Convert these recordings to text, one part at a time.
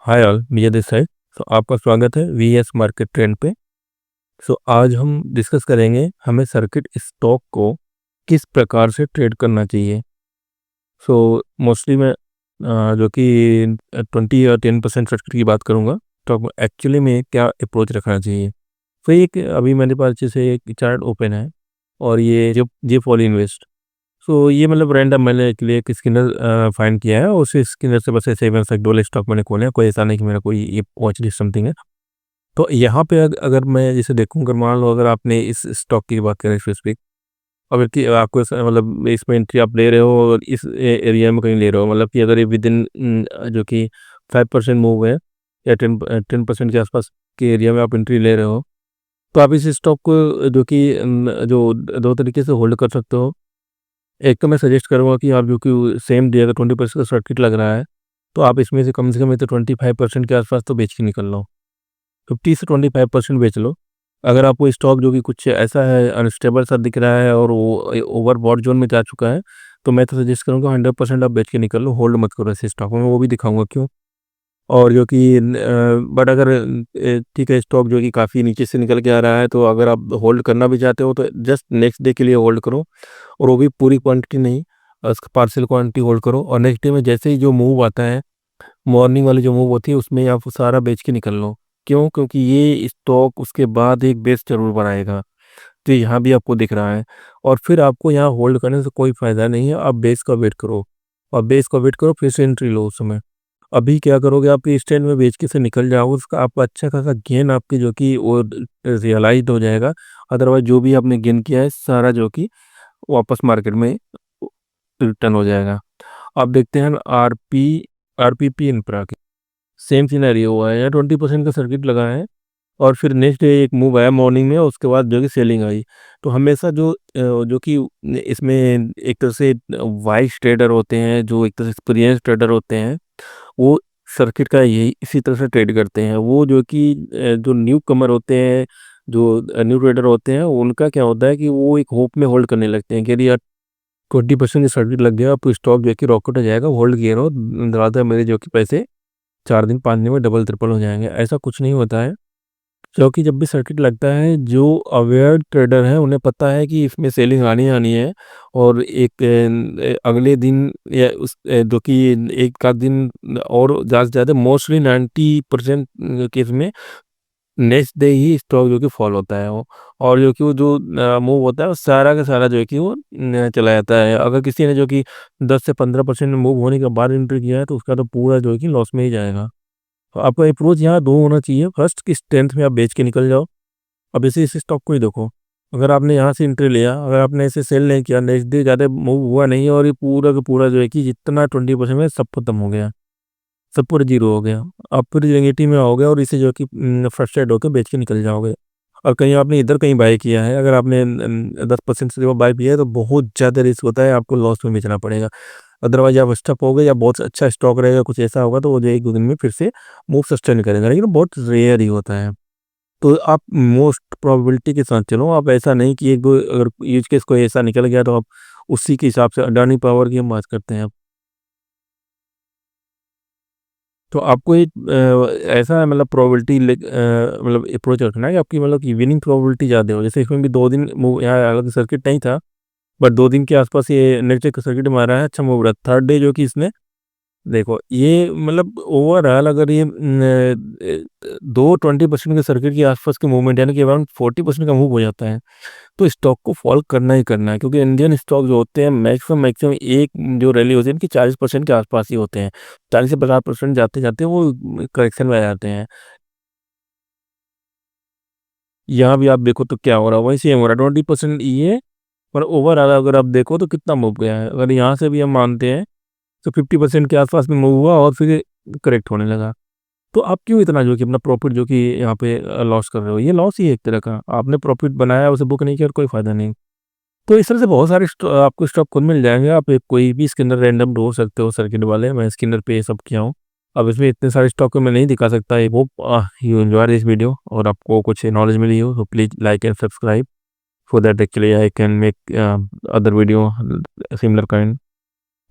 Hi all, Vijay this side. तो आपका स्वागत है वीएस मार्केट ट्रेंड पे। आज हम डिस्कस करेंगे हमें सर्किट स्टॉक को किस प्रकार से ट्रेड करना चाहिए। मोस्टली मैं जो कि 20 या 10% सर्किट की बात करूँगा, तो एक्चुअली में क्या अप्रोच रखना चाहिए। एक अभी मेरे पास जैसे एक चार्ट ओपन है और ये जो जे फॉल इन्वेस्ट, ये मतलब रैंडम मैंने के लिए एक स्किनर फाइंड किया है और उस स्किनर से बस ऐसे बस डोले स्टॉक मैंने खोले हैं। कोई ऐसा नहीं कि मेरा कोई ये वॉच लिस्ट समथिंग है। तो यहाँ पे अगर मैं जैसे देखूँ, अगर मान लो अगर आपने इस स्टॉक की बात करें स्पेसिफिक, अगर कि आपको मतलब इसमें एंट्री आप ले रहे हो और इस एरिया में कहीं ले रहे हो, मतलब कि अगर ये विद इन जो कि 5% मूव है या 10% के आसपास के एरिया में आप एंट्री ले रहे हो, तो आप इस स्टॉक को जो कि जो दो तरीके से होल्ड कर सकते हो। एक तो मैं सजेस्ट करूँगा कि आप जो कि सेम डे अगर 20% का सर्किट लग रहा है, तो आप इसमें से कम 25% के आसपास तो बेच के निकल लो। 50 से 25% बेच लो। अगर आपको स्टॉक जो कि कुछ ऐसा है अनस्टेबल सा दिख रहा है और वो ओवरबॉट जोन में जा चुका है, तो मैं तो सजेस्ट करूँगा 100% आप बेच के निकल लो, होल्ड मत करो ऐसे स्टॉक में। मैं वो भी दिखाऊँगा क्यों। और जो कि बट अगर ठीक है, स्टॉक जो कि काफ़ी नीचे से निकल के आ रहा है, तो अगर आप होल्ड करना भी चाहते हो तो जस्ट नेक्स्ट डे के लिए होल्ड करो, और वो भी पूरी क्वांटिटी नहीं, उसका पार्शियल क्वांटिटी होल्ड करो। और नेक्स्ट डे में जैसे ही जो मूव आता है, मॉर्निंग वाली जो मूव होती है, उसमें आप सारा बेच के निकल लो। क्यों? क्योंकि ये स्टॉक उसके बाद एक बेस जरूर बनाएगा। तो यहाँ भी आपको दिख रहा है, और फिर आपको यहाँ होल्ड करने से कोई फायदा नहीं है। आप बेस का वेट करो, और बेस का वेट करो, फिर से एंट्री लो उस समय। अभी क्या करोगे, आप इस ट्रेंड में बेच के से निकल जाओगे, उसका आपका अच्छा खासा गेन आपकी जो कि वो रियलाइज हो जाएगा। अदरवाइज जो भी आपने गेन किया है सारा जो कि वापस मार्केट में रिटर्न हो जाएगा। अब देखते हैं आरपीपी इंफ्रा की सेम सिनेरियो हुआ है। यहाँ 20% का सर्किट लगा है, और फिर नेक्स्ट डे एक मूव आया मॉर्निंग में, उसके बाद जो कि सेलिंग आई। तो हमेशा जो कि इसमें एक तरह से वाइस ट्रेडर होते हैं, जो एक तरह से एक्सपीरियंस ट्रेडर होते हैं, वो सर्किट का यही इसी तरह से ट्रेड करते हैं। वो जो कि जो न्यू कमर होते हैं, जो न्यू ट्रेडर होते हैं, उनका क्या होता है कि वो एक होप में होल्ड करने लगते हैं कि यार 20% की सर्किट लग गया, अब स्टॉक जो है कि रॉकेट हो जाएगा, होल्ड किए रहो, राधा मेरे जो कि पैसे 4 दिन 5 दिन में डबल ट्रिपल हो जाएंगे। ऐसा कुछ नहीं होता है। क्योंकि जब भी सर्किट लगता है, जो अवेयर ट्रेडर हैं उन्हें पता है कि इसमें सेलिंग आनी आनी है, और एक अगले दिन या जो कि एक आध दिन और ज़्यादा से ज़्यादा मोस्टली 90% केस में नेक्स्ट डे ही स्टॉक जो कि फॉल होता है वो। और जो कि वो जो मूव होता है वो सारा का सारा जो है कि वो चला जाता है। अगर किसी ने जो कि 10 से 15% मूव होने के बाद एंट्री किया है, तो उसका तो पूरा जो है कि लॉस में ही जाएगा। तो आपका अप्रोच यहाँ दो होना चाहिए। फर्स्ट, कि स्ट्रेंथ में आप बेच के निकल जाओ। अब इस स्टॉक को ही देखो, अगर आपने यहाँ से एंट्री लिया, अगर आपने इसे सेल नहीं किया, नेक्स्ट डे ज़्यादा मूव हुआ नहीं, और ये पूरा का पूरा जो है कि जितना 20% में सब खत्म हो गया, सब पूरा जीरो हो गया। आप फिर नेगेटिव में आओगे और इसे जो कि फ्रस्ट्रेट होकर बेच के निकल जाओगे। और कहीं आपने इधर कहीं बाय किया है, अगर आपने 10% से बाय किया है, तो बहुत ज़्यादा रिस्क होता है, आपको लॉस में बेचना पड़ेगा। अदरवाइज आप स्टॉप हो गए, या बहुत अच्छा स्टॉक रहेगा, कुछ ऐसा होगा तो वो जो एक दो दिन में फिर से मूव सस्टेन करेगा, लेकिन बहुत रेयर ही होता है। तो आप मोस्ट प्रोबेबिलिटी के साथ चलो। आप ऐसा नहीं कि एक दो अगर यूज केस कोई ऐसा निकल गया, तो आप उसी के हिसाब से अडानी पावर की हम बात करते हैं। तो आपको एक ऐसा मतलब प्रोबेबिलिटी मतलब अप्रोच रखना है कि आपकी मतलब की विनिंग प्रोबेबिलिटी ज़्यादा हो। जैसे इसमें भी 2 दिन मूव, यहाँ हालांकि सर्किट नहीं था, बट 2 दिन के आसपास ये नेक्स्ट सर्किट मारा है, अच्छा मूव रहा। थर्ड डे जो कि इसने देखो, ये मतलब ओवरऑल अगर ये दो 20% के सर्किट के आसपास के मूवमेंट, यानी कि अराउंड 40% का मूव हो जाता है, तो स्टॉक को फॉलो करना ही करना है। क्योंकि इंडियन स्टॉक जो होते हैं, मैक्सिमम एक जो रैली होती है इनकी 40% के आसपास ही होते हैं। 40 से 50% जाते जाते वो करेक्शन में आ जाते हैं। यहाँ भी आप देखो तो क्या हो रहा है, वही सेम हो रहा है, 20% ये। पर ओवरऑल अगर आप देखो तो कितना मूव गया है, अगर यहाँ से भी हम मानते हैं, तो 50% के आसपास में मूव हुआ और फिर करेक्ट होने लगा। तो आप क्यों इतना जो कि अपना प्रॉफिट जो कि यहाँ पे लॉस कर रहे हो? ये लॉस ही है एक तरह का। आपने प्रॉफिट बनाया, उसे बुक नहीं किया, और कोई फायदा नहीं। तो इस तरह से बहुत सारे आपको स्टॉक खुद मिल जाएंगे। आप कोई भी स्किनर रैंडम ढूंढ सकते हो सर्किट वाले। मैं स्किनर पे ये सब किया हूँ। अब इसमें इतने सारे स्टॉक को मैं नहीं दिखा सकता। I hope you enjoy this video, और आपको कुछ नॉलेज मिली हो, तो please like and subscribe, so that actually I can make other video similar kind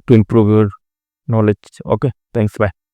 to improve your knowledge. Okay, thanks, bye.